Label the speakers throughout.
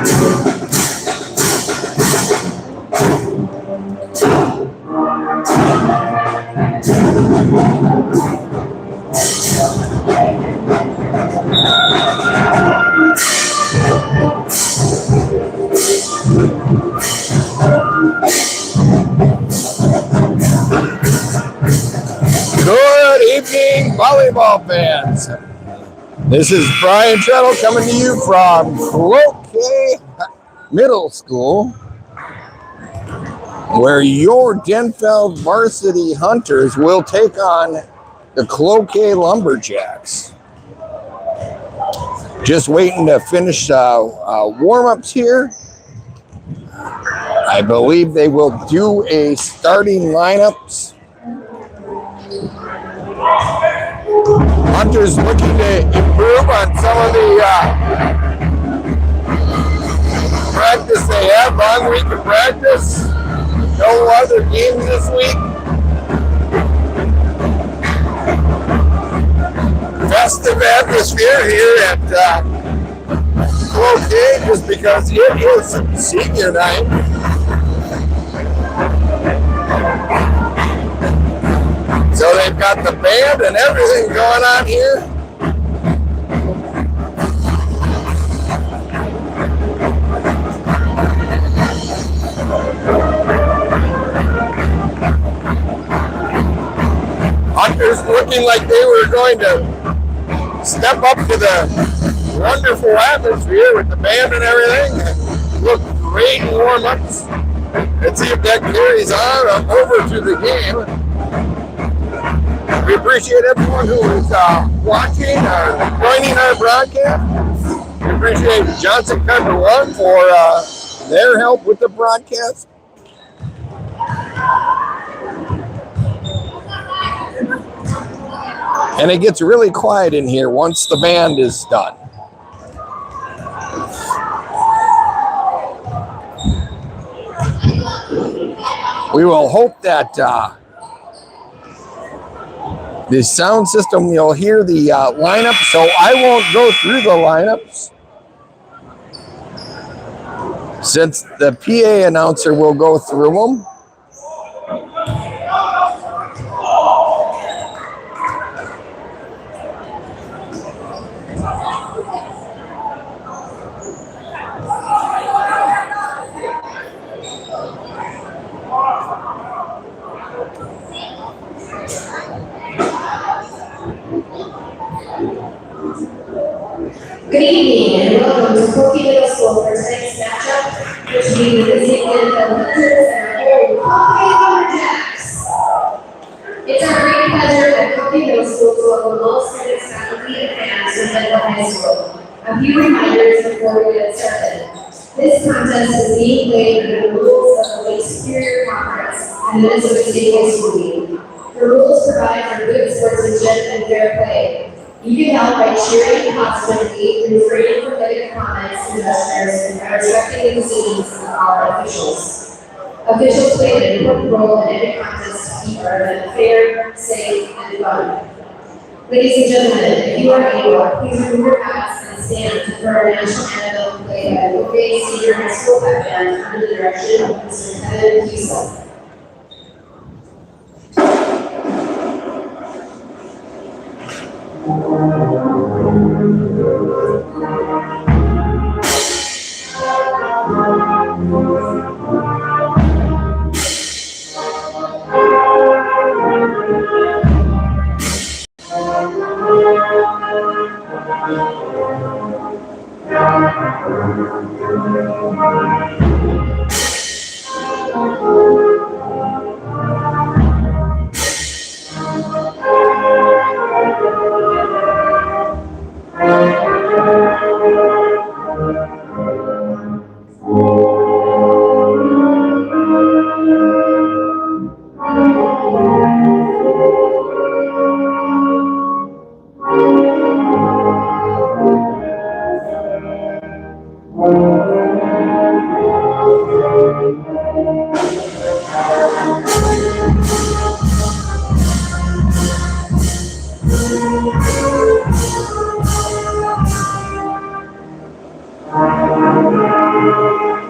Speaker 1: Good evening, volleyball fans. This is Brian Treadle coming to you from Cloquet Middle School, where your Denfeld Varsity Hunters will take on the Cloquet Lumberjacks. Just waiting to finish warm-ups here. I believe they will do a starting lineups. Hunters looking to improve on some of the practice they have. Long week of practice. No other games this week. Festive atmosphere here at Cloquet just because it is senior night. So they've got the band and everything going on here. Hunters looking like they were going to step up to the wonderful atmosphere with the band and everything. Look great in warm-ups. Let's see if that carries on over to the game. We appreciate everyone who is watching or joining our broadcast. We appreciate Johnson Country One for their help with the broadcast. And it gets really quiet in here once the band is done. We will hope that the sound system, you'll hear the lineup, so I won't go through the lineups since the PA announcer will go through them.
Speaker 2: Good evening and welcome to Cloquet Middle School for tonight's matchup, which will be the Denfeld Hunters and our Cloquet Lumberjacks. It's our great pleasure at Cloquet Middle School to welcome all students, faculty, and fans from Denfeld High School. A few reminders before we get started. This contest is being played under the rules of the Lake Superior Conference and Minnesota State High School League. The rules provide for good sportsmanship and fair play. You can help by cheering positively, refraining from negative comments to investors, and by respecting the decisions of our officials. Officials play an important role in any contest to keep our event fair, safe, and fun. Ladies and gentlemen, if you are able, please remove your hats and stand for our national anthem played by Cloquet Senior High School Pep Band under the direction of Mr. Kevin Huesel.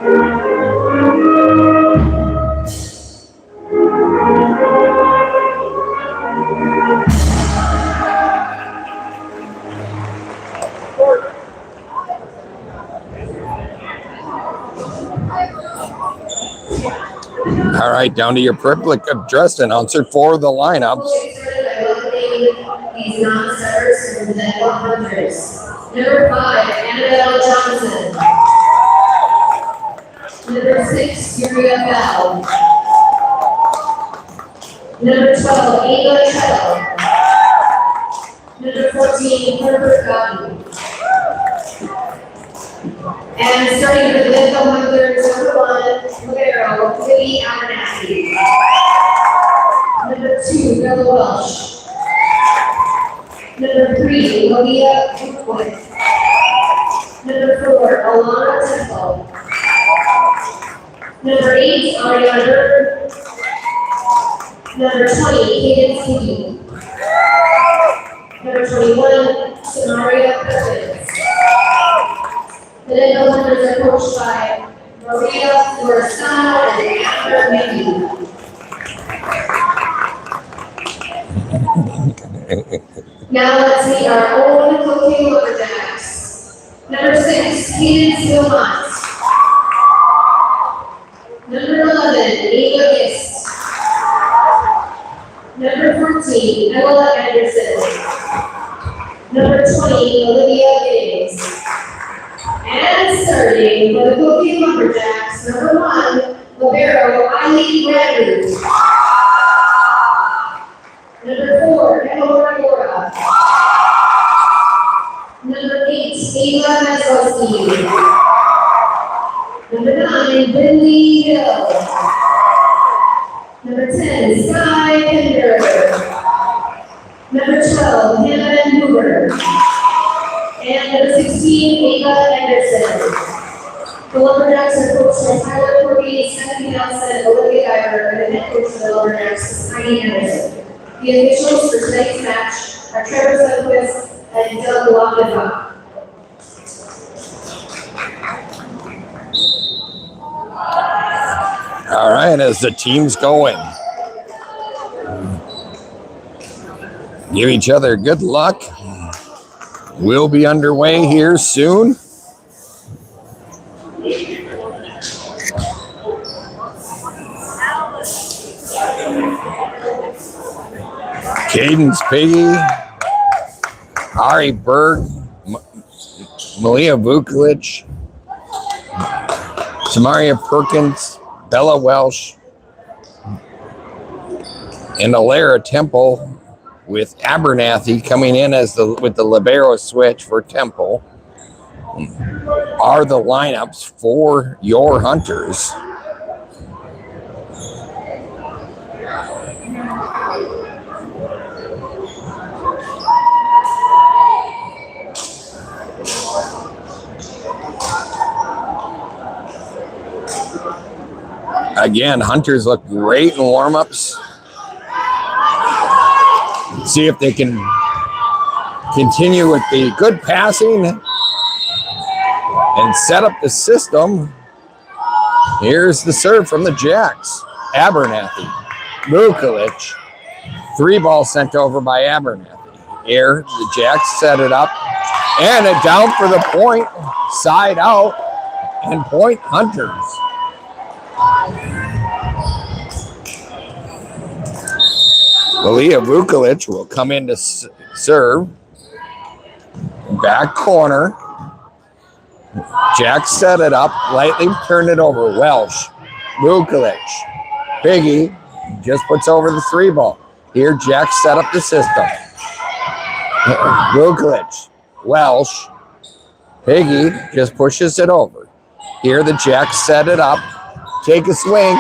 Speaker 1: All right, down to your privilege of dress announcer for the lineups.
Speaker 2: These non-starters from the Denfeld Hunters. Number 5, Annabelle Johnson. Number 6, Yuria Bell. Number 12, Ava Chettle. Number 14, Herbert Gowden. And starting with the Denfeld Hunters, number 1, Libero, Libby Abernathy. Number 2, Bella Welsh. Number 3, Olivia Cloquet. Number 4, Alana Denfeld. Number 8, Ariana Bird. Number 20, Kaden Seeley. Number 21, Samaria Perkins. The Denfeld Hunters are coached by Maria Lorestano and Amber Mickey. Now let's meet our own Cloquet Lumberjacks. Number 6, Kaden Stillmont. Number 11, Ava Gist. Number 14, Ella Anderson. Number 20, Olivia Giddings. And starting for the Cloquet Lumberjacks, number 1, Libero Eileen Radford. Number 4, Eleanor Gora. Number 8, Ava Maslowski. Number 9, Billy Hill. Number 10, Sky Pender. Number 12, Hannah Van Hoover. And number 16, Ava Anderson. The Lumberjacks are coached by Tyler Corby, Stephanie Nelson, Olivia Geiger, and the head coach of the Lumberjacks is Heidi Anderson. The officials for tonight's match are Trevor Sundquist and Doug Lockenbach.
Speaker 1: All right, as the teams go in, give each other good luck. We'll be underway here soon. Cadence Piggy, Ari Berg, Malia Vukovic, Samaria Perkins, Bella Welsh, and Alara Temple, with Abernathy coming in as with the libero switch for Temple, are the lineups for your Hunters. Again, Hunters look great in warm-ups. See if they can continue with the good passing and set up the system. Here's the serve from the Jacks. Abernathy, Vukovic, 3 balls sent over by Abernathy. Here, the Jacks set it up, and it down for the point, side out, and point Hunters. Malia Vukovic will come in to serve. Back corner. Jack set it up, lightly turned it over. Welsh, Vukovic, Piggy just puts over the 3 ball. Here, Jack set up the system. Vukovic, Welsh, Piggy just pushes it over. Here, the Jacks set it up. Take a swing.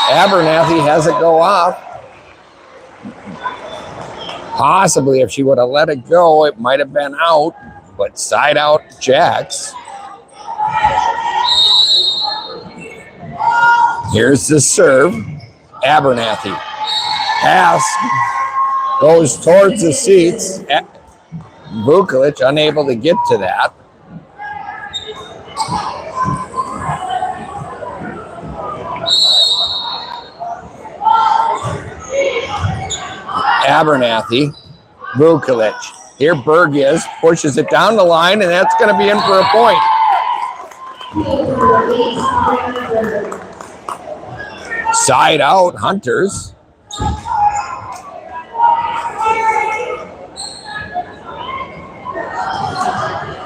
Speaker 1: Abernathy has it go off. Possibly, if she would have let it go, it might have been out, but side out Jacks. Here's the serve. Abernathy. Pass goes towards the seats. Vukovic unable to get to that. Abernathy, Vukovic. Here Berg pushes it down the line, and that's going to be in for a point. Side out, Hunters.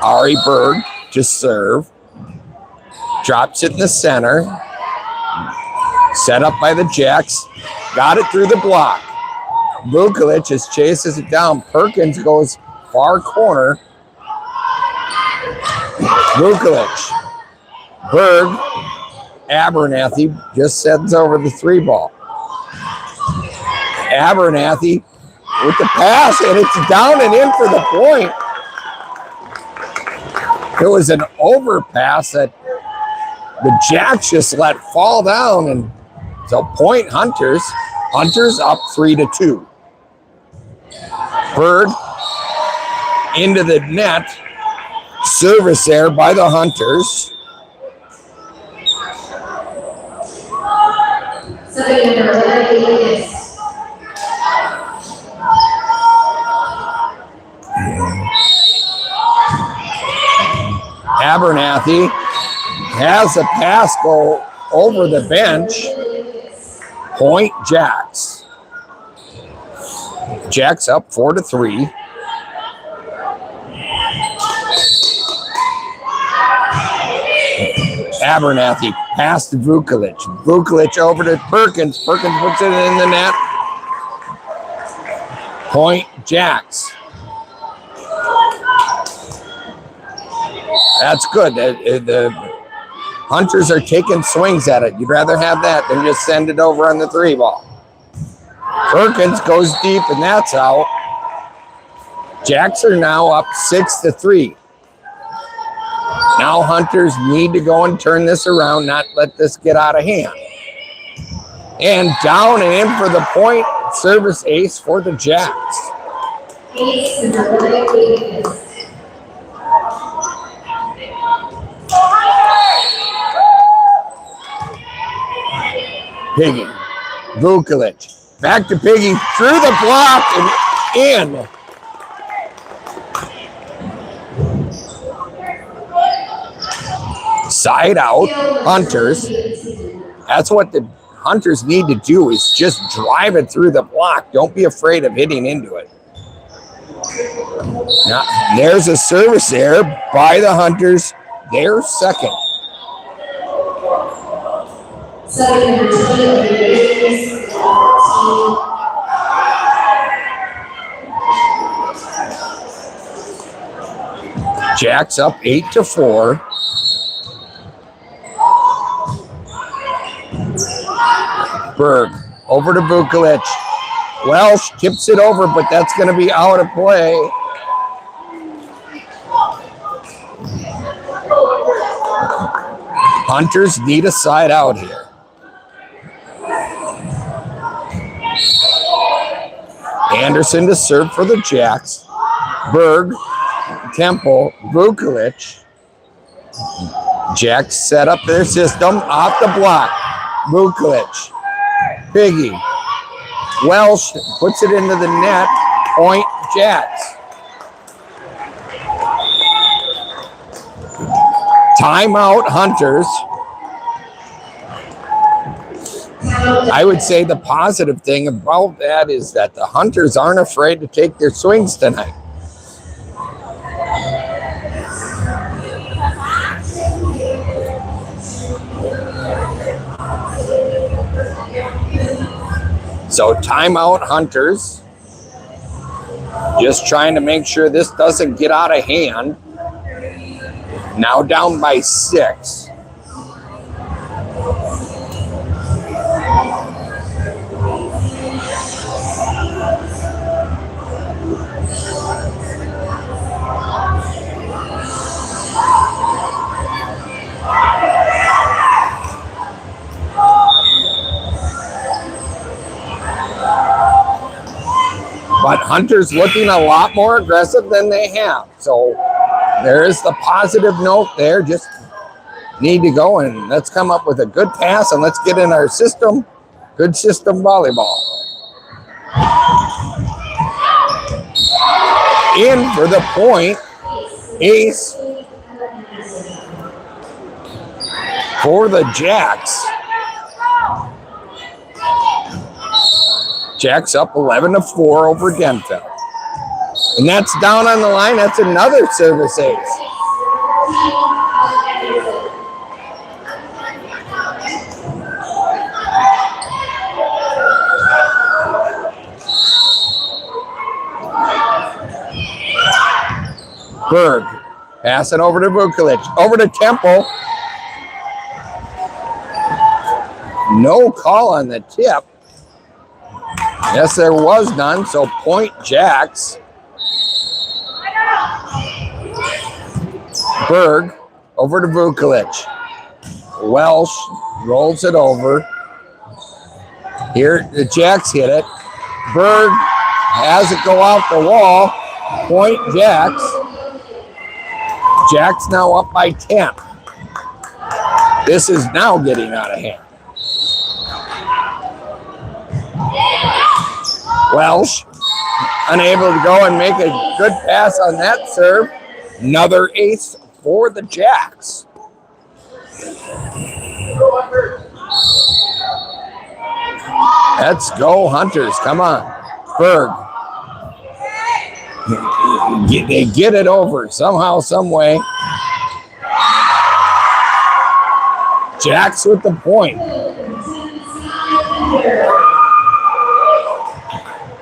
Speaker 1: Ari Berg to serve. Drops it in the center. Set up by the Jacks. Got it through the block. Vukovic just chases it down. Perkins goes far corner. Vukovic. Berg. Abernathy just sends over the 3-ball. Abernathy with the pass, and it's down and in for the point. It was an overpass that the Jacks just let fall down, and so point Hunters. Hunters up 3-2. Berg into the net. Service there by the Hunters. Abernathy has a pass go over the bench. Point Jacks. Jacks up 4-3. Abernathy pass to Vukovic. Vukovic over to Perkins. Perkins puts it in the net. Point Jacks. That's good. The Hunters are taking swings at it. You'd rather have that than just send it over on the 3-ball. Perkins goes deep, and that's out. Jacks are now up 6-3. Now Hunters need to go and turn this around, not let this get out of hand. And down and in for the point. Service ace for the Jacks. Piggy. Vukovic. Back to Piggy. Through the block and in. Side out, Hunters. That's what the Hunters need to do, is just drive it through the block. Don't be afraid of hitting into it. Now, there's a service there by the Hunters. They're second. Jacks up 8-4. Berg over to Vukovic. Welsh tips it over, but that's going to be out of play. Hunters need a side out here. Anderson to serve for the Jacks. Berg, Temple, Vukovic. Jacks set up their system off the block. Vukovic. Piggy. Welsh puts it into the net. Point Jacks. Timeout Hunters. I would say the positive thing about that is that the Hunters aren't afraid to take their swings tonight. So timeout Hunters. Just trying to make sure this doesn't get out of hand. Now down by 6. But Hunters looking a lot more aggressive than they have. So there is the positive note there. Just need to go and let's come up with a good pass and let's get in our system. Good system volleyball. In for the point. Ace for the Jacks. Jacks up 11-4 over Denfeld. And that's down on the line. That's another service ace. Berg, pass it over to Vukovic, over to Temple. No call on the tip. Yes, there was none, so point Jacks. Berg, over to Vukovic. Welsh rolls it over. Here, the Jacks hit it. Berg has it go out the wall. Point Jacks. Jacks now up by 10. This is now getting out of hand. Welsh unable to go and make a good pass on that serve. Another ace for the Jacks. Let's go, Hunters. Come on. Berg. They get it over somehow, some way. Jacks with the point.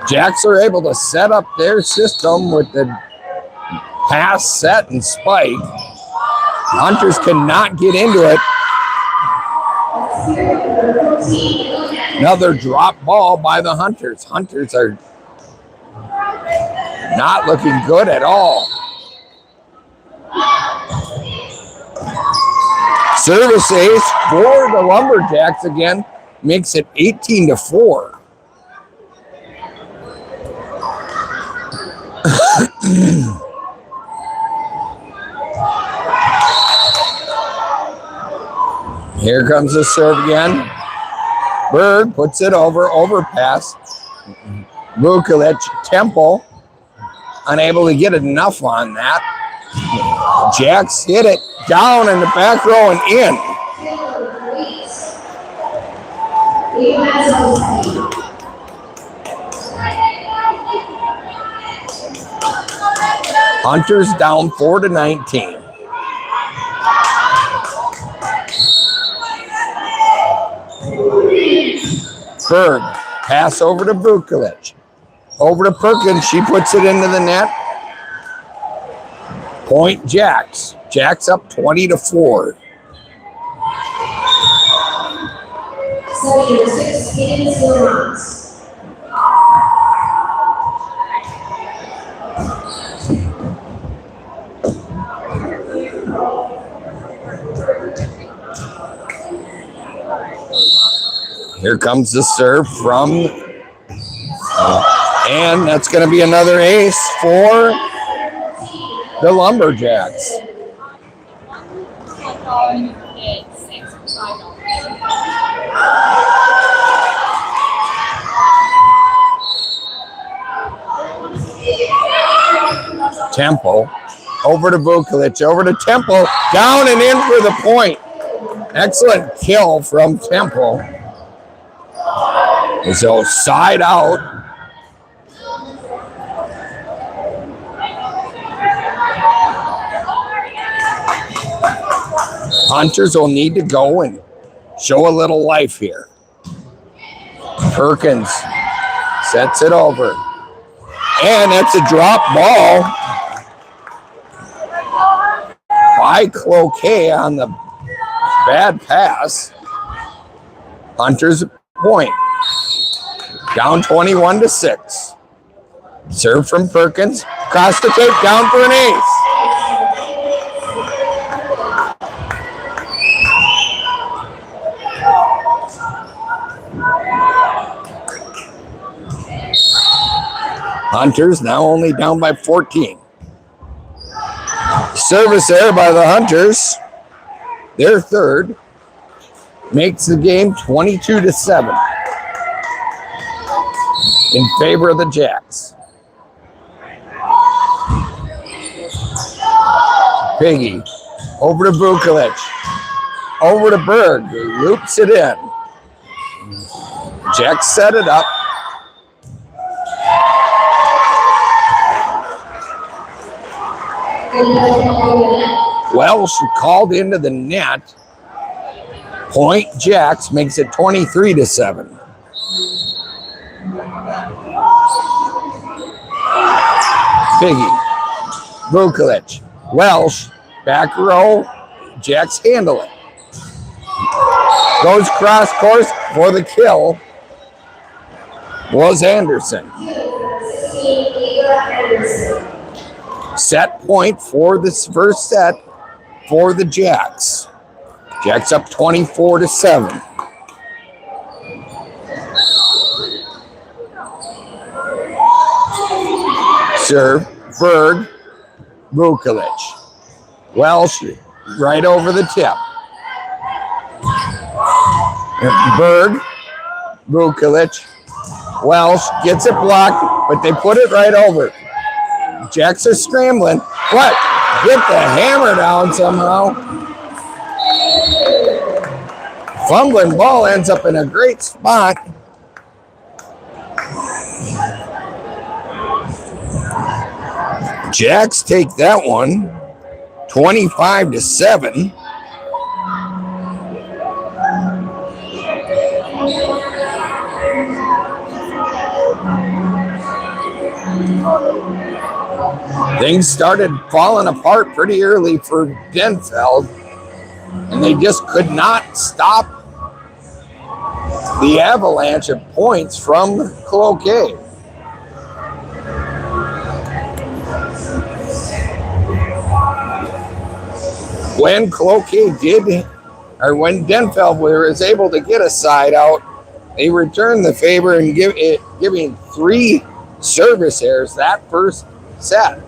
Speaker 1: Jacks are able to set up their system with the pass, set, and spike. Hunters cannot get into it. Another drop ball by the Hunters. Hunters are not looking good at all. Service ace for the Lumberjacks again makes it 18-4. Here comes the serve again. Berg puts it over, overpass. Vukovic, Temple, unable to get enough on that. Jacks hit it down in the back row and in. Hunters down 4-19. Berg, pass over to Vukovic. Over to Perkins, she puts it into the net. Point Jacks. Jacks up 20-4.
Speaker 2: 76 games for runs.
Speaker 1: Here comes the serve from, and that's going to be another ace for the Lumberjacks. Temple, over to Vukovic, over to Temple, down and in for the point. Excellent kill from Temple. So side out. Hunters will need to go and show a little life here. Perkins sets it over. And it's a drop ball by Cloquet on the bad pass. Hunters point. Down 21-6. Serve from Perkins. Across the tape, down for an ace. Hunters now only down by 14. Service there by the Hunters. Their third makes the game 22-7 in favor of the Jacks. Piggy. Over to Vukovic. Over to Berg. He loops it in. Jack set it up. Welsh called into the net. Point Jacks makes it 23-7. Piggy. Vukovic. Welsh. Back row. Jacks handle it. Goes cross course for the kill. Was Anderson. Set point for this first set for the Jacks. Jacks up 24-7. Serve, Berg, Vukovic. Welsh right over the tip. Berg, Vukovic. Welsh gets it blocked, but they put it right over. Jacks are scrambling. What? Get the hammer down somehow. Fumbling ball ends up in a great spot. Jacks take that one, 25-7. Things started falling apart pretty early for Denfeld, and they just could not stop the avalanche of points from Cloquet. When Cloquet did, or when Denfeld was able to get a side out, they returned the favor and giving 3 service errors that first set.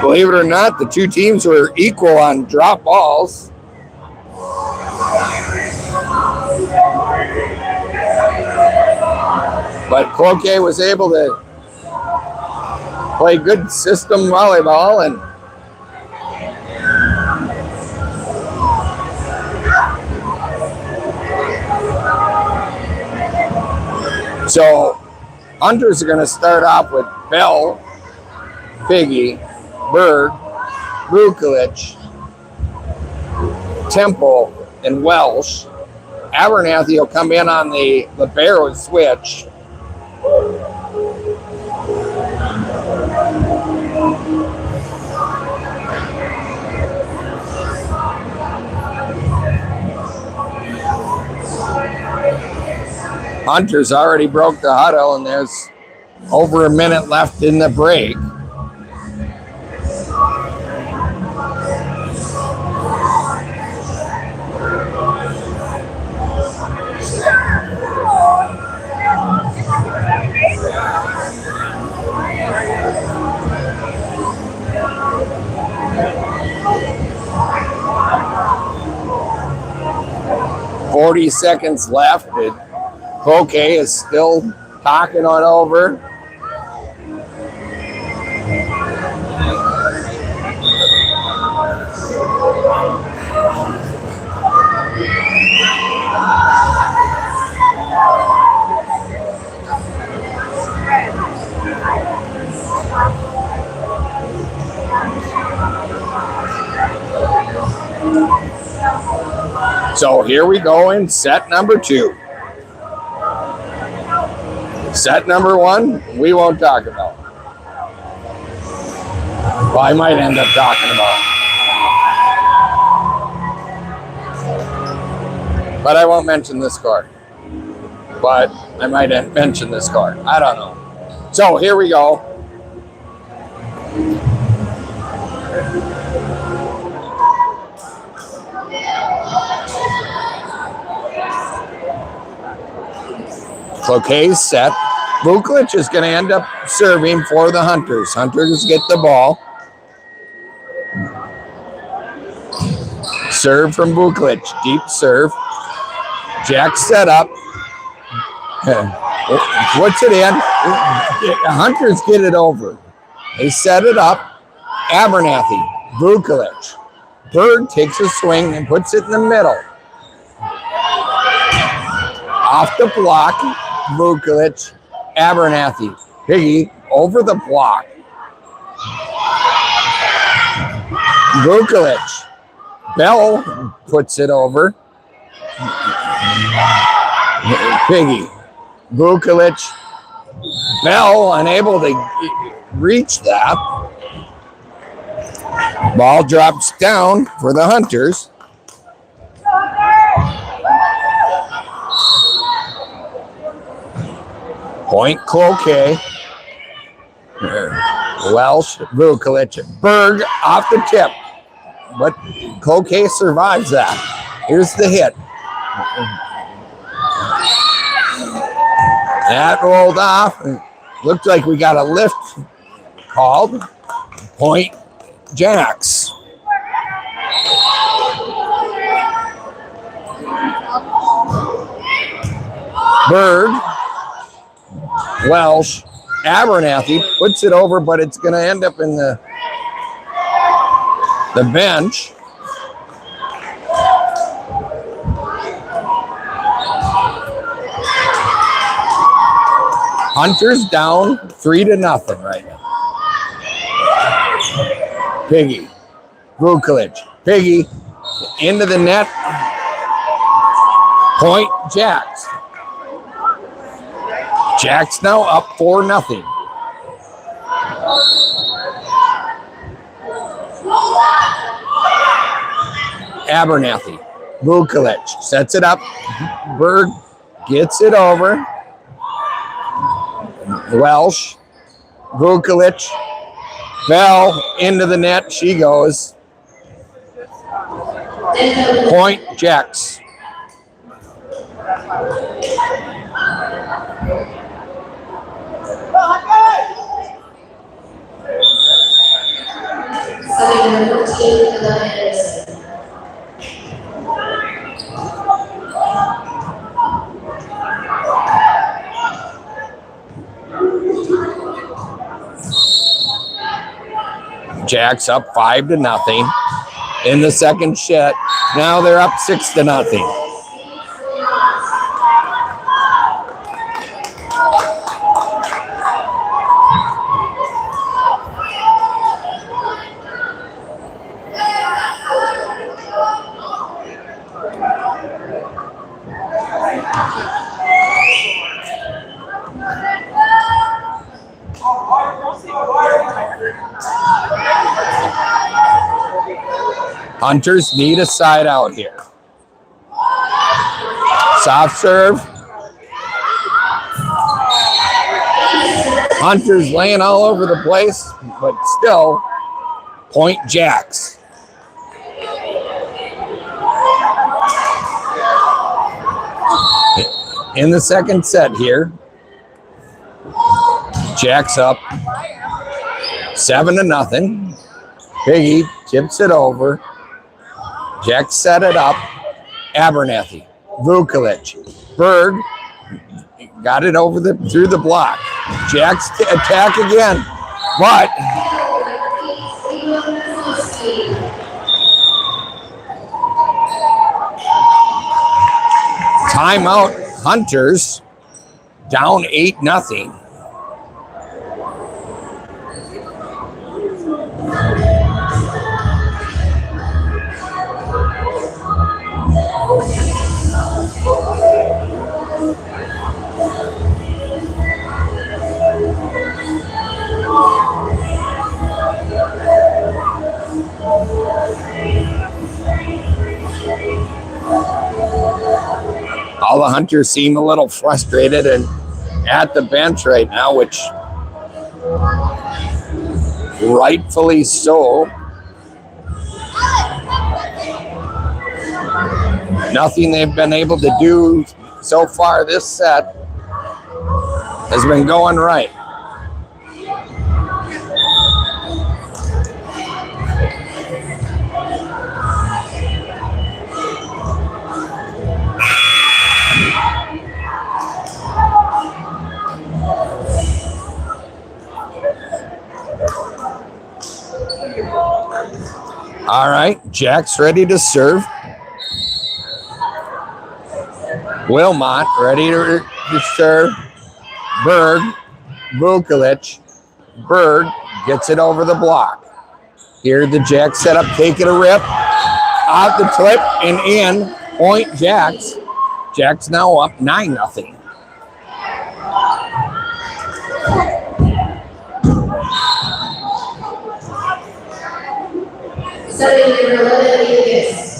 Speaker 1: Believe it or not, the two teams were equal on drop balls. But Cloquet was able to play good system volleyball, and so Hunters are going to start off with Bell, Piggy, Berg, Vukovic, Temple, and Welsh. Abernathy will come in on the libero switch. Hunters already broke the huddle, and there's over a minute left in the break. "40 seconds left. Cloquet is still talking it over. So here we go in set number 2. Set number 1, we won't talk about. Well, I might end up talking about. But I won't mention the score. But I might mention the score. I don't know. So here we go. Cloquet's set. Vukovic is going to end up serving for the Hunters. Hunters get the ball. Serve from Vukovic. Deep serve. Jack set up. Puts it in. Hunters get it over. They set it up. Abernathy, Vukovic. Berg takes a swing and puts it in the middle. Off the block, Vukovic, Abernathy. Piggy over the block. Vukovic. Bell puts it over. Piggy. Vukovic. Bell unable to reach that. Ball drops down for the Hunters. Point Cloquet. Welsh, Vukovic. Berg off the tip. But Cloquet survives that. Here's the hit. That rolled off. Looked like we got a lift called. Point Jacks. Berg, Welsh, Abernathy puts it over, but it's going to end up in the bench. Hunters down 3-0 right now. Piggy, Vukovic, Piggy into the net. Point Jacks. Jacks now up 4-0. Abernathy, Vukovic sets it up. Berg gets it over. Welsh, Vukovic, Bell into the net. She goes. Point Jacks. Jacks up 5-0 in the second set. Now they're up 6-0. Hunters need a side out here. Soft serve. Hunters laying all over the place, but still point Jacks. In the second set here, Jacks up 7-0. Piggy tips it over. Jack set it up. Abernathy, Vukovic, Berg got it over through the block. Jack's attack again, but timeout. Hunters down 8-0. All the Hunters seem a little frustrated and at the bench right now, which rightfully so. Nothing they've been able to do so far this set has been going right. All right, Jack's ready to serve. Wilmot ready to serve. Berg, Vukovic. Berg gets it over the block. Here the Jack setup, taking a rip. Out the clip and in. Point Jacks. Jacks now up 9-0.
Speaker 2: Setting number 11, Lucas.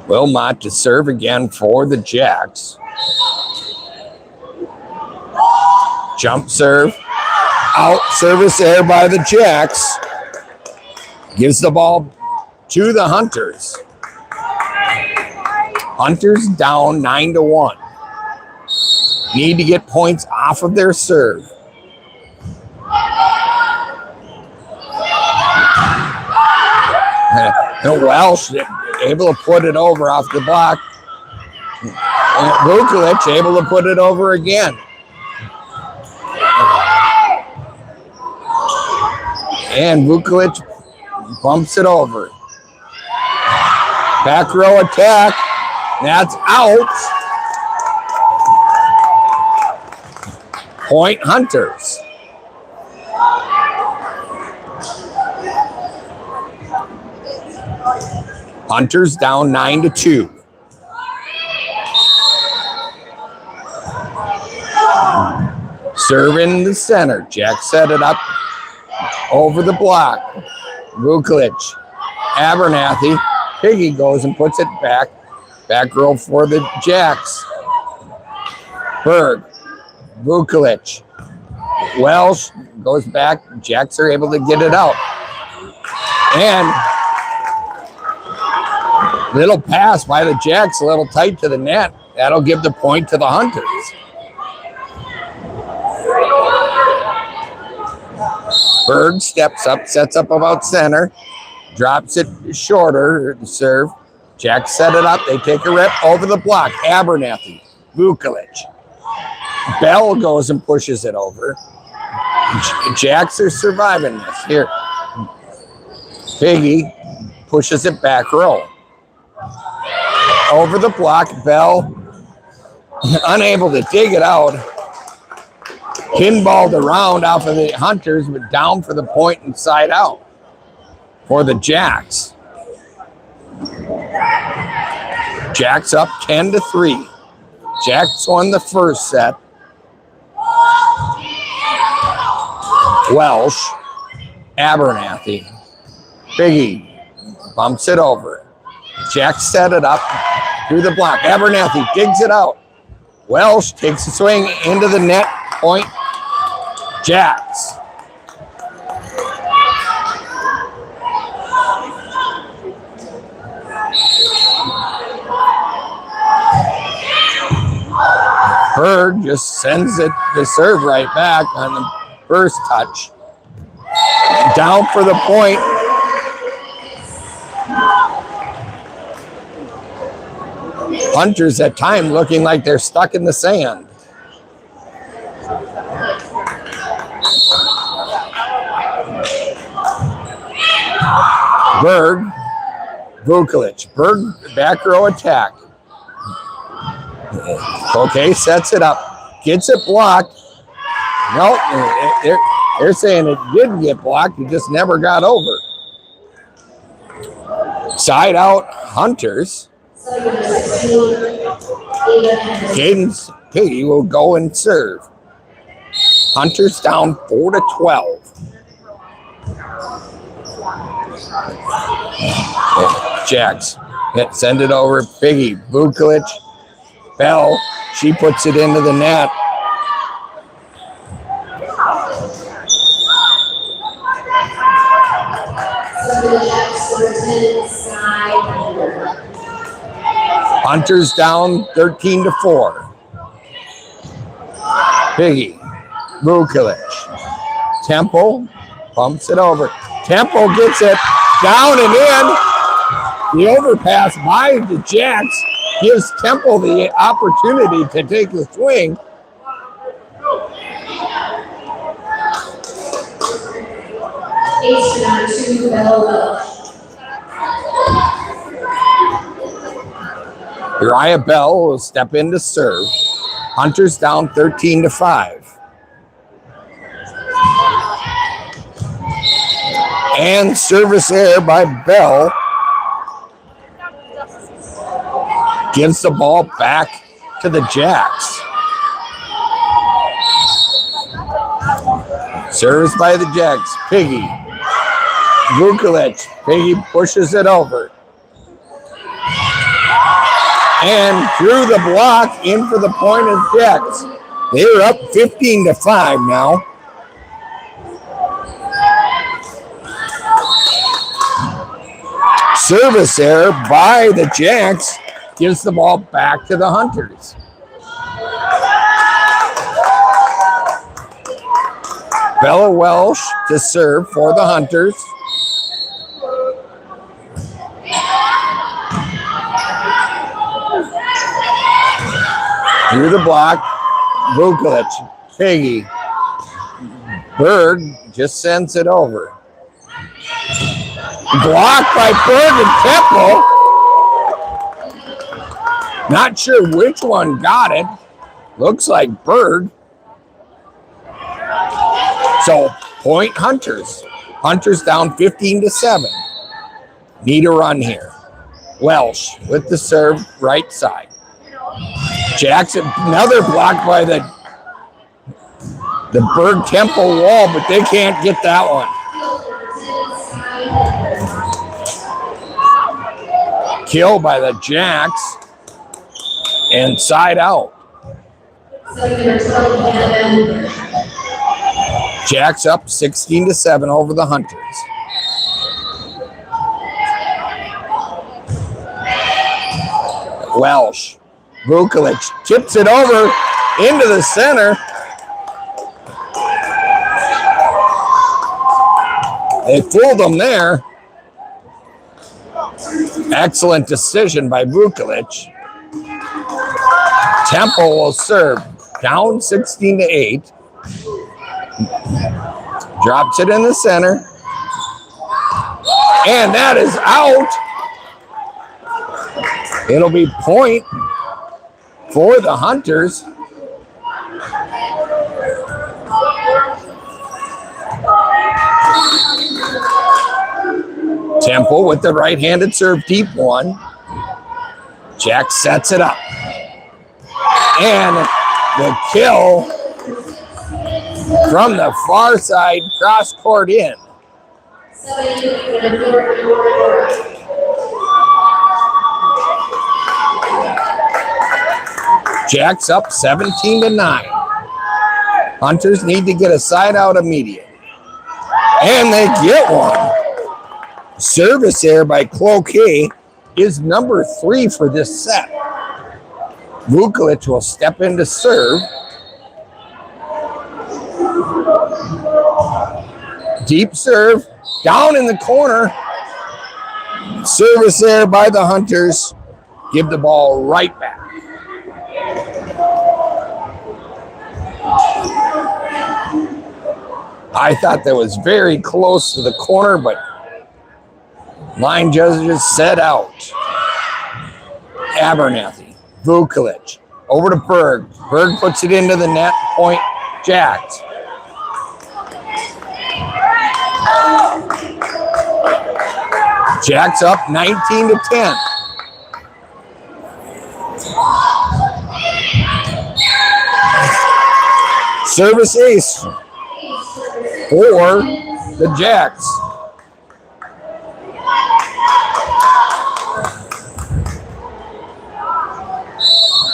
Speaker 1: Wilmot to serve again for the Jacks. Jump serve. Out service there by the Jacks. Gives the ball to the Hunters. Hunters down 9-1. Need to get points off of their serve. Welsh able to put it over off the block. And Vukovic able to put it over again. And Vukovic bumps it over. Back row attack. That's out. Point Hunters. Hunters down 9-2. Serve in the center. Jack set it up over the block. Vukovic. Abernathy. Piggy goes and puts it back. Back row for the Jacks. Berg. Vukovic. Welsh goes back. Jacks are able to get it out. And little pass by the Jacks, a little tight to the net. That'll give the point to the Hunters. Berg steps up, sets up about center, drops it shorter to serve. Jacks set it up. They take a rip over the block. Abernathy, Vukovic. Bell goes and pushes it over. Jacks are surviving this. Here, Piggy pushes it back row. Over the block, Bell unable to dig it out. Pinballed around off of the Hunters, but down for the point and side out for the Jacks. Jacks up 10-3. Jacks won the first set. Welsh, Abernathy, Biggie bumps it over. Jack set it up through the block. Abernathy digs it out. Welsh takes a swing into the net. Point Jacks. Berg just sends it to serve right back on the first touch. Down for the point. Hunters at time looking like they're stuck in the sand. Berg, Vukovic. Berg back row attack. Cloquet sets it up. Gets it blocked. No, they're saying it did get blocked. It just never got over. Side out Hunters. Caden's Piggy will go and serve. Hunters down 4-12. Jacks send it over. Piggy, Vukovic, Bell. She puts it into the net. Hunters down 13-4. Piggy, Vukovic. Temple pumps it over. Temple gets it down and in. The overpass by the Jacks gives Temple the opportunity to take the swing.
Speaker 2: Ace to number 2, Bella Welch.
Speaker 1: Uriah Bell will step in to serve. Hunters down 13-5. And service error by Bell. Gives the ball back to the Jacks. Service by the Jacks. Piggy. Vukovic. Piggy pushes it over. And through the block, in for the point of Jacks. They're up 15-5 now. Service error by the Jacks gives the ball back to the Hunters. Bella Welsh to serve for the Hunters. Through the block, Vukovic, Piggy. Berg just sends it over. Blocked by Berg and Temple. Not sure which one got it. Looks like Berg. So, point Hunters. Hunters down 15-7. Need a run here. Welsh with the serve, right side. Jackson, another block by the Berg Temple wall, but they can't get that one. Kill by the Jacks and side out. Jacks up 16-7 over the Hunters. Welsh. Vukovic tips it over into the center. They fooled them there. Excellent decision by Vukovic. Temple will serve down 16-8. Drops it in the center. And that is out. It'll be point for the Hunters. Temple with the right-handed serve, deep one. Jack sets it up. And the kill from the far side, cross court in. Jack's up 17-9. Hunters need to get a side out immediate. And they get one. Service error by Cloquet is number 3 for this set. Vukovic will step in to serve. Deep serve, down in the corner. Service error by the Hunters. Give the ball right back. I thought that was very close to the corner, but line judges said out. Abernathy, Vukovic, over to Berg. Berg puts it into the net, point Jacks. Jacks up 19-10. Service ace for the Jacks.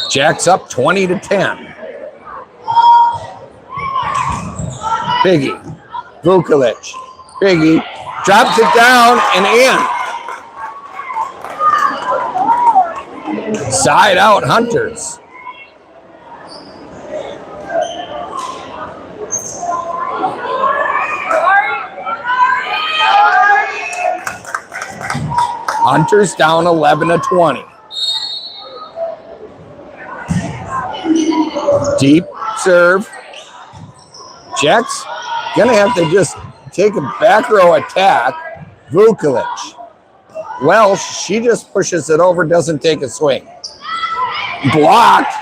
Speaker 1: Jacks up 20-10. Piggy, Vukovic, Piggy drops it down and in. Side out Hunters. Hunters down 11-20. Deep serve. Jacks gonna have to just take a back row attack. Vukovic. Welsh, she just pushes it over, doesn't take a swing. Blocked.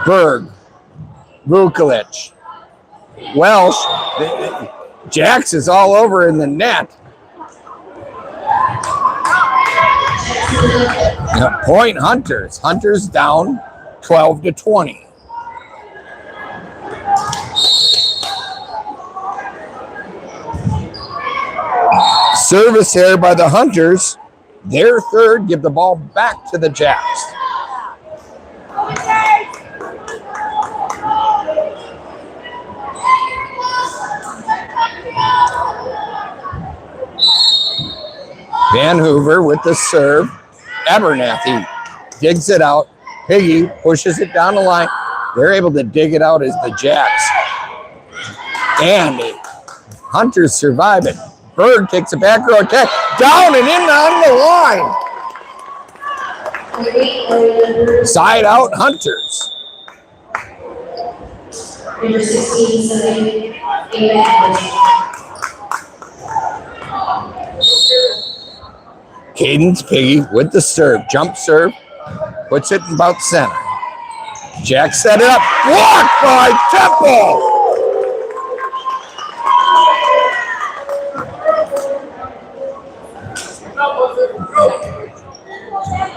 Speaker 1: Berg. Vukovic. Welsh. Jax is all over in the net. Point Hunters. Hunters down 12-20. Service here by the Hunters. Their third, give the ball back to the Jacks. Van Hoover with the serve. Abernathy digs it out. Piggy pushes it down the line. They're able to dig it out as the Jacks. And the Hunters survive it. Berg takes a back row attack. Down and in on the line. Side out Hunters.
Speaker 2: Number 16, 7,
Speaker 1: Cadence Piggy with the serve. Jump serve. Puts it in about center. Jack set it up. Blocked by Temple.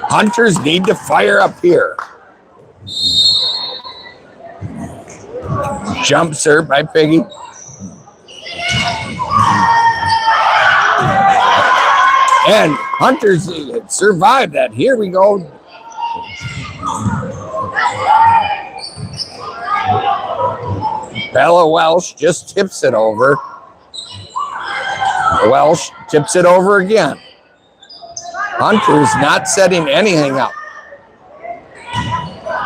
Speaker 1: Hunters need to fire up here. Jump serve by Piggy. And Hunters survived that. Here we go. Bella Welsh just tips it over. Welsh tips it over again. Hunters not setting anything up.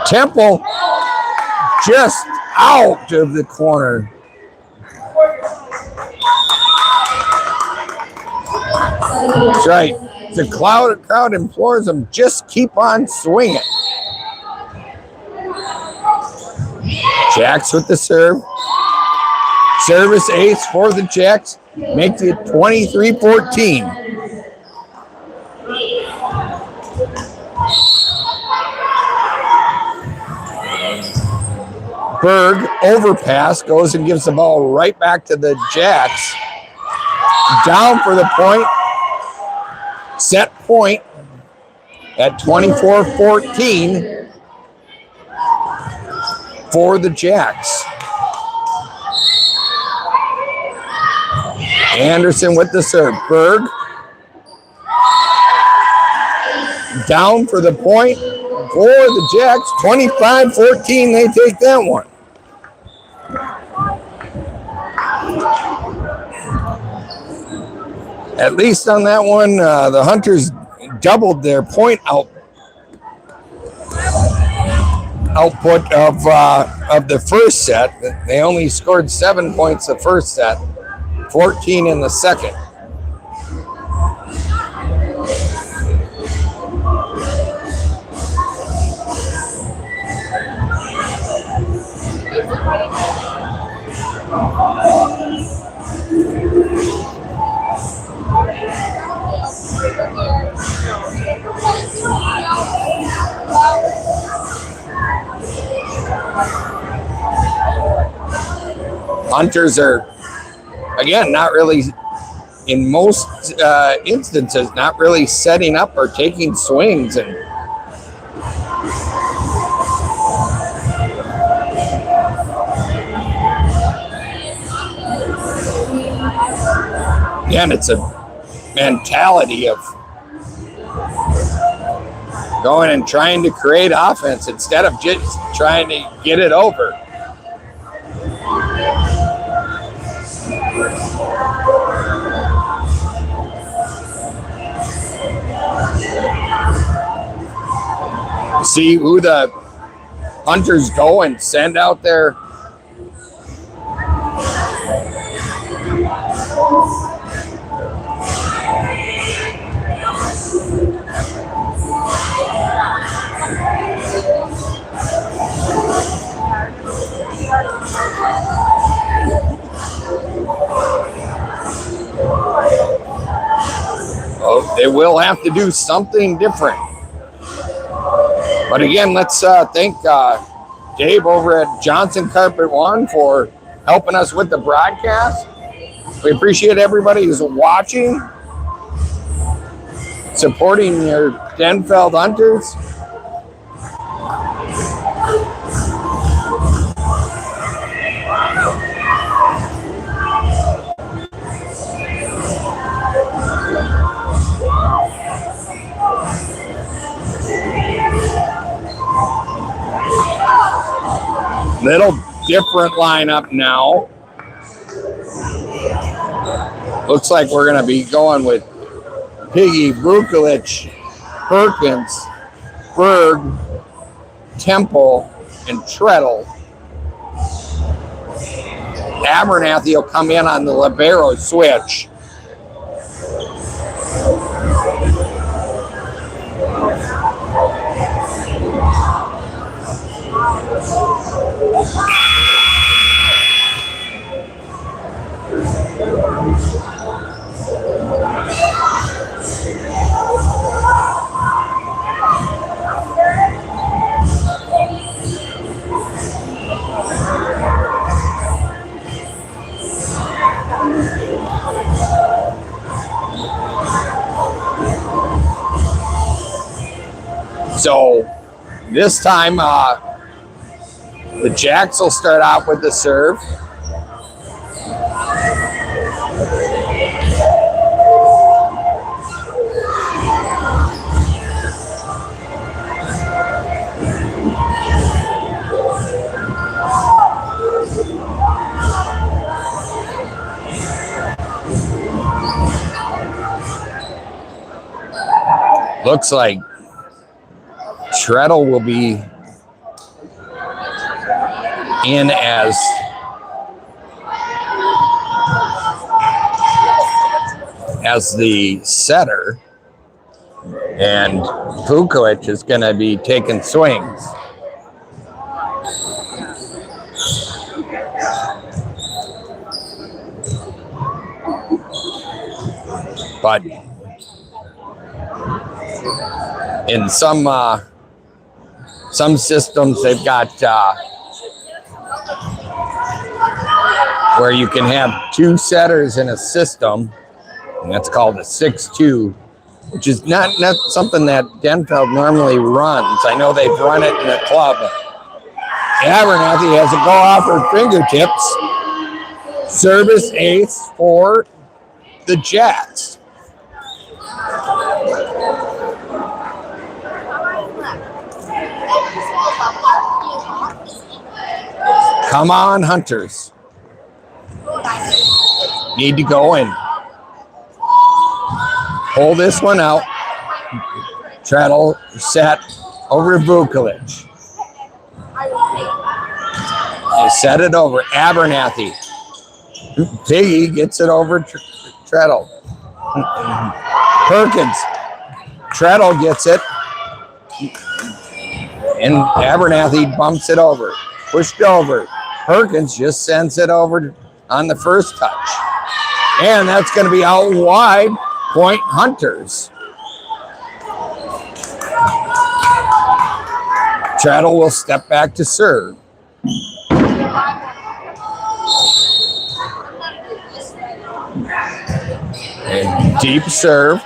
Speaker 1: Temple just out of the corner. That's right. The crowd implores them, just keep on swinging. Jacks with the serve. Service ace for the Jacks. Makes it 23-14. Berg overpass, goes and gives the ball right back to the Jacks. Down for the point. Set point at 24-14 for the Jacks. Anderson with the serve. Berg down for the point for the Jacks. 25-14, they take that one. At least on that one, the Hunters doubled their point output of the first set. They only scored 7 points the first set, 14 in the second. Hunters are, again, not really, in most instances, not really setting up or taking swings. And again, it's a mentality of going and trying to create offense instead of just trying to get it over. See who the Hunters go and send out there. they will have to do something different. But again, let's thank Dave over at Johnson Carpet One for helping us with the broadcast. We appreciate everybody who's watching, supporting your Denfeld Hunters. Little different lineup now. Looks like we're going to be going with Piggy, Vukovic, Perkins, Berg, Temple, and Treadle. Abernathy will come in on the libero switch. So this time, the Jacks will start out with the serve. Looks like Treadle will be in as the setter, and Vukovic is going to be taking swings. But in some systems, they've got where you can have two setters in a system, and that's called a 6-2, which is not something that Denfeld normally runs. I know they've run it in the club. Abernathy has a go off her fingertips. Service ace for the Jacks. Come on, Hunters. Need to go in. Pull this one out. Treadle set over Vukovic. They set it over Abernathy. Piggy gets it over Treadle. Perkins. Treadle gets it. And Abernathy bumps it over. Pushed over. Perkins just sends it over on the first touch. And that's going to be out wide. Point Hunters. Treadle will step back to serve. And deep serve.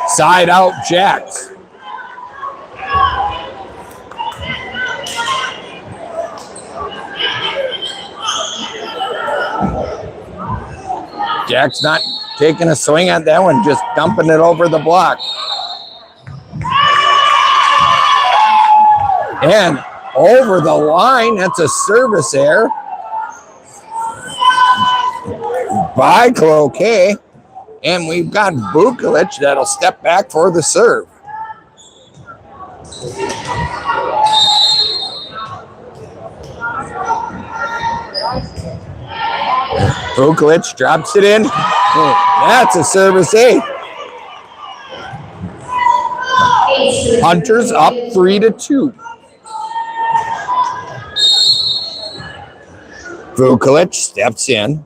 Speaker 1: Side out Jacks. Jack's not taking a swing at that one, just dumping it over the block. And over the line, that's a service error by Cloquet. And we've got Vukovic that'll step back for the serve. Vukovic drops it in. That's a service ace. Hunters up 3-2. Vukovic steps in.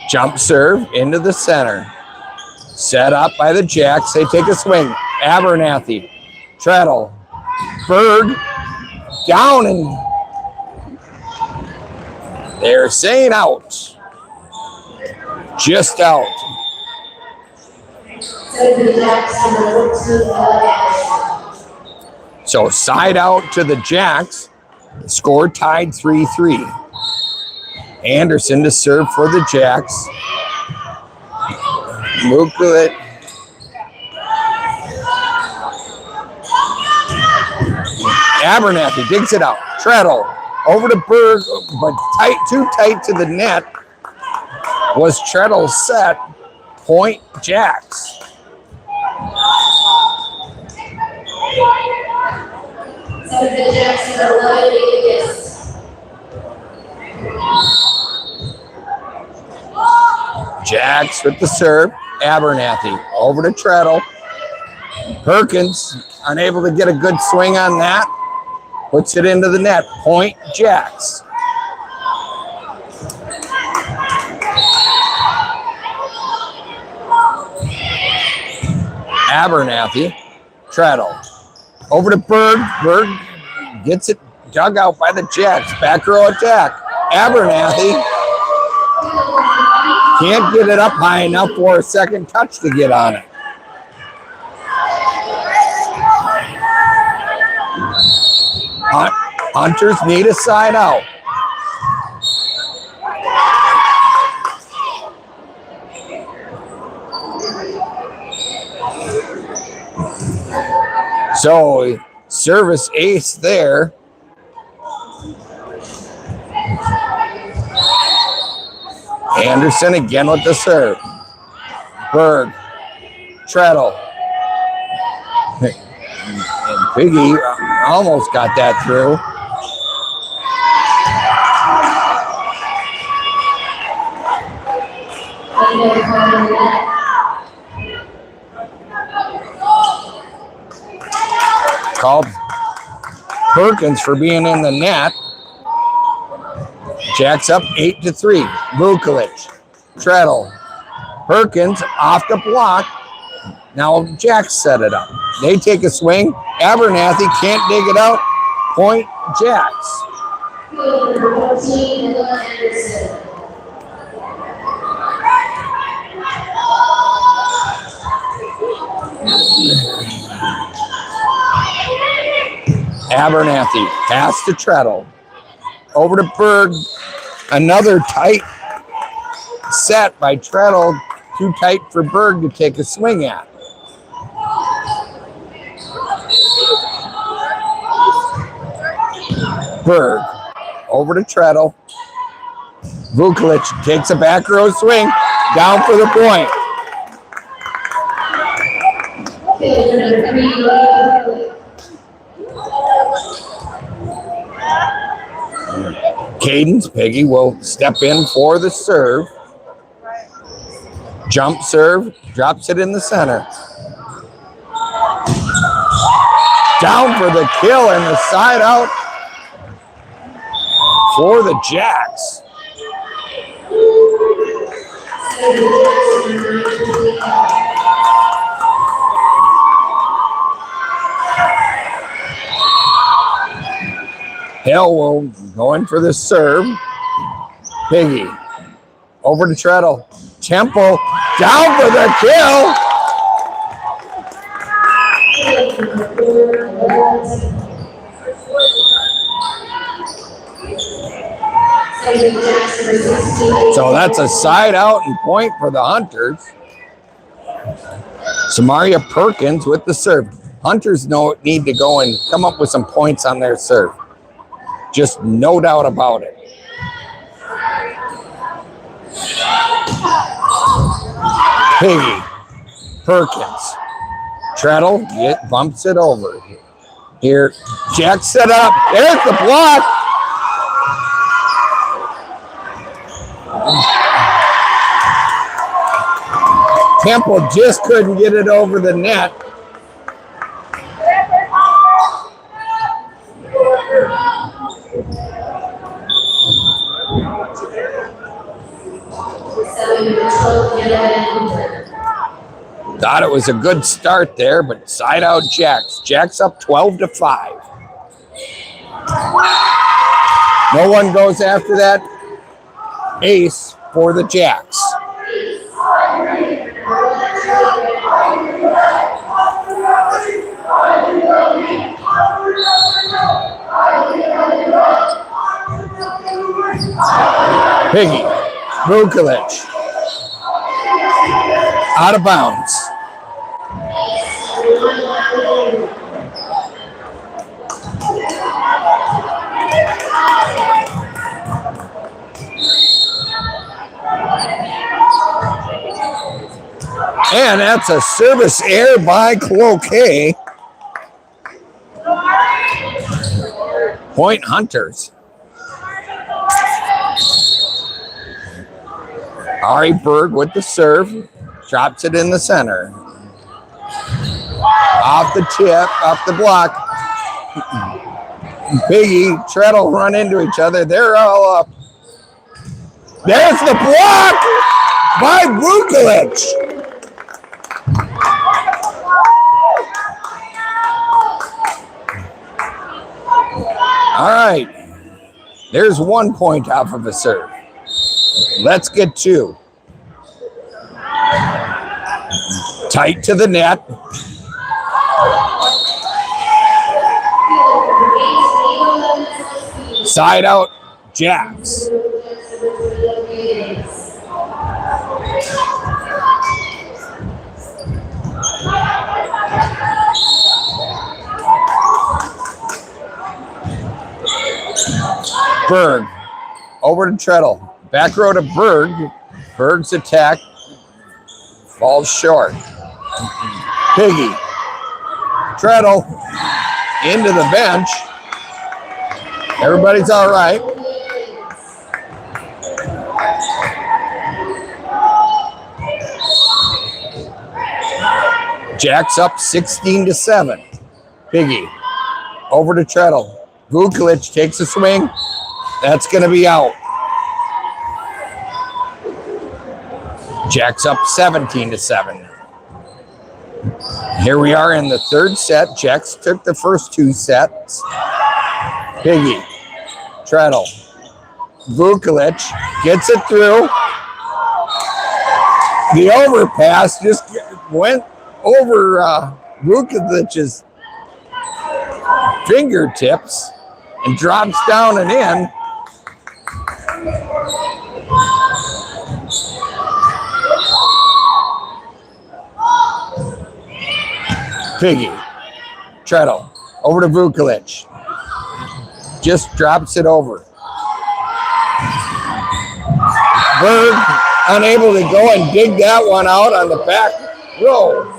Speaker 1: Jump serve into the center. Set up by the Jacks. They take a swing. Abernathy. Treadle. Berg. Down, and they're saying out. Just out. So side out to the Jacks. Score tied 3-3. Anderson to serve for the Jacks. Mukulit. Abernathy digs it out. Treadle over to Berg, but too tight to the net. Was Treadle set? Point Jacks. Jacks with the serve. Abernathy over to Treadle. Perkins unable to get a good swing on that. Puts it into the net. Point Jacks. Abernathy. Treadle. Over to Berg. Berg gets it dug out by the Jacks. Back row attack. Abernathy can't get it up high enough for a second touch to get on it. Hunters need a side out. So service ace there. Anderson again with the serve. Berg. Treadle. And Piggy almost got that through. Called Perkins for being in the net. Jacks up 8-3. Vukovic. Treadle. Perkins off the block. Now Jacks set it up. They take a swing. Abernathy can't dig it out. Point Jacks. Abernathy. Pass to Treadle. Over to Berg. Another tight set by Treadle. Too tight for Berg to take a swing at. Berg. Over to Treadle. Vukovic takes a back row swing. Down for the point. Cadence Piggy will step in for the serve. Jump serve, drops it in the center. Down for the kill and the side out for the Jacks. Hill will go in for the serve. Piggy over to Treadle. Temple down for the kill. So that's a side out and point for the Hunters. Samaria Perkins with the serve. Hunters need to go and come up with some points on their serve. Just no doubt about it. Piggy. Perkins. Treadle bumps it over. Here. Jack set up. There's the block. Temple just couldn't get it over the net. Thought it was a good start there, but side out Jacks. Jacks up 12-5. No one goes after that ace for the Jacks. Piggy, Vukovic, out of bounds. And that's a service error by Cloquet. Point Hunters. Ari Berg with the serve. Drops it in the center. Off the tip, off the block. Piggy, Treadle run into each other. They're all up. There's the block by Vukovic. All right. There's 1 point off of a serve. Let's get 2. Tight to the net. Side out, Jacks. Berg over to Treadle. Back row to Berg. Berg's attack falls short. Piggy. Treadle into the bench. Everybody's all right. Jacks up 16-7. Piggy over to Treadle. Vukovic takes a swing. That's going to be out. Jacks up 17-7. Here we are in the third set. Jacks took the first 2 sets. Piggy, Treadle, Vukovic gets it through. The overpass just went over Vukovic's fingertips and drops down and in. Piggy, Treadle, over to Vukovic. Just drops it over. Berg unable to go and dig that one out on the back row.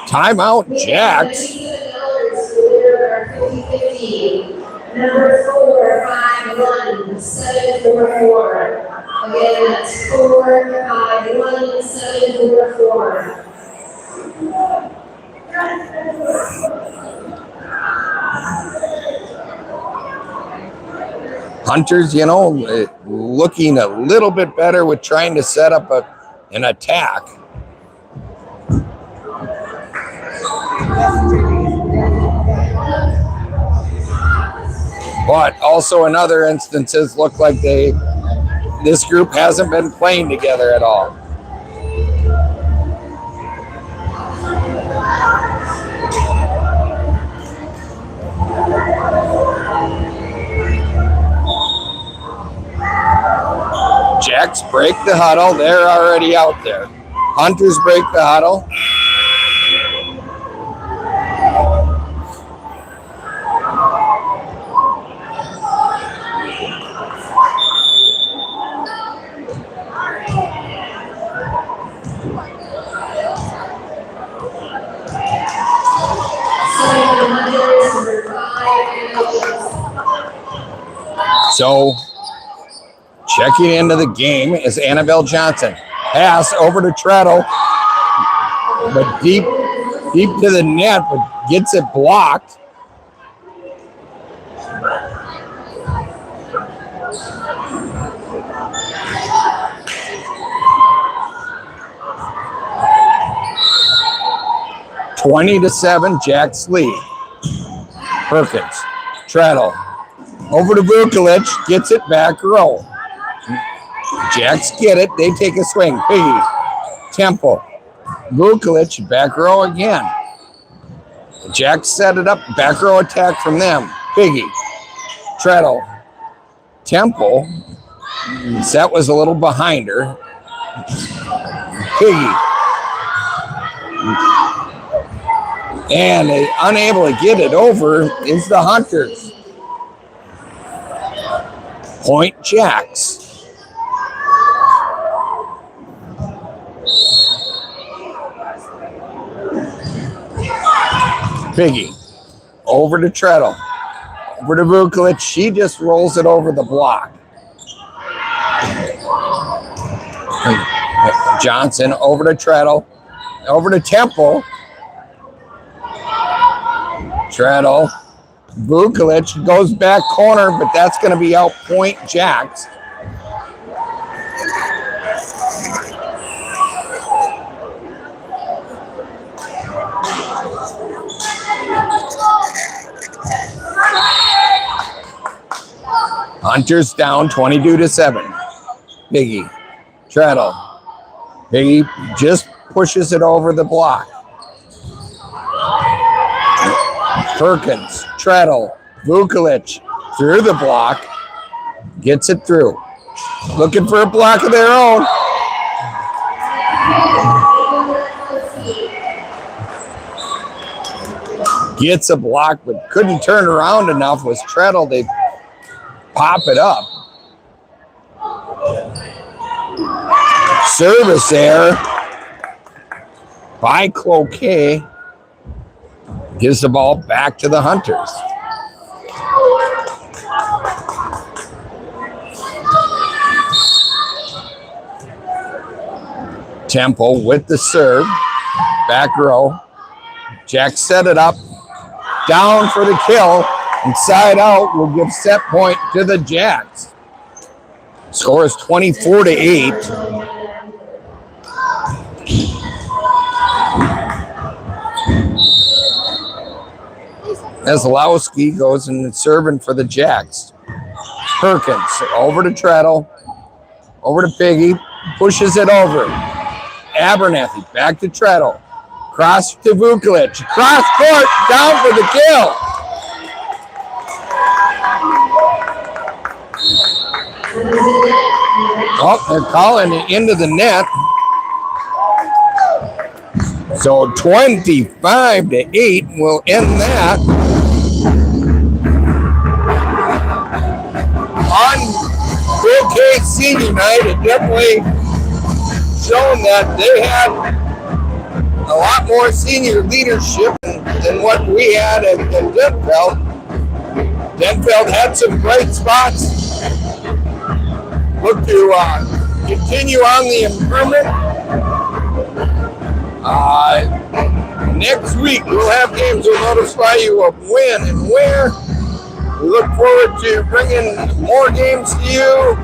Speaker 1: Timeout, Jacks.
Speaker 2: Number 4-5-1, 7-4-4. Again, that's 4-5-1, 7-4-4.
Speaker 1: Hunters, you know, looking a little bit better with trying to set up an attack. But also in other instances look like this group hasn't been playing together at all. Jacks break the huddle. They're already out there. Hunters break the huddle. So, checking into the game is Annabelle Johnson. Pass over to Treadle, but deep to the net, but gets it blocked. (20-7), Jacks lead. Perkins, Treadle, over to Vukovic, gets it back row. Jacks get it, they take a swing. Piggy, Temple, Vukovic, back row again. Jacks set it up, back row attack from them. Piggy, Treadle, Temple, that was a little behind her. Piggy. And unable to get it over is the Hunters. Point Jacks. Piggy, over to Treadle, over to Vukovic. She just rolls it over the block. Johnson, over to Treadle, over to Temple. Treadle, Vukovic goes back corner, but that's going to be out point Jacks. Hunters down 22-7. Piggy, Treadle. Piggy just pushes it over the block. Perkins, Treadle, Vukovic through the block, gets it through. Looking for a block of their own. Gets a block, but couldn't turn around enough. Was Treadle, they pop it up. Service error by Cloquet. Gives the ball back to the Hunters. Temple with the serve. Back row. Jack set it up. Down for the kill. Inside out will give set point to the Jacks. Score is 24-8. Meslowski goes and serving for the Jacks. Perkins over to Treadle, over to Piggy, pushes it over. Abernathy back to Treadle, cross to Vukovic, cross court, down for the kill. Oh, they're calling it into the net. So 25-8 will end that. On Cloquet senior night, it definitely shown that they had a lot more senior leadership than what we had at Denfeld. Denfeld had some bright spots. Look to continue on the improvement. Next week, we'll have games we'll notify you of when and where. We look forward to bringing more games to you.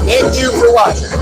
Speaker 1: Thank you for watching.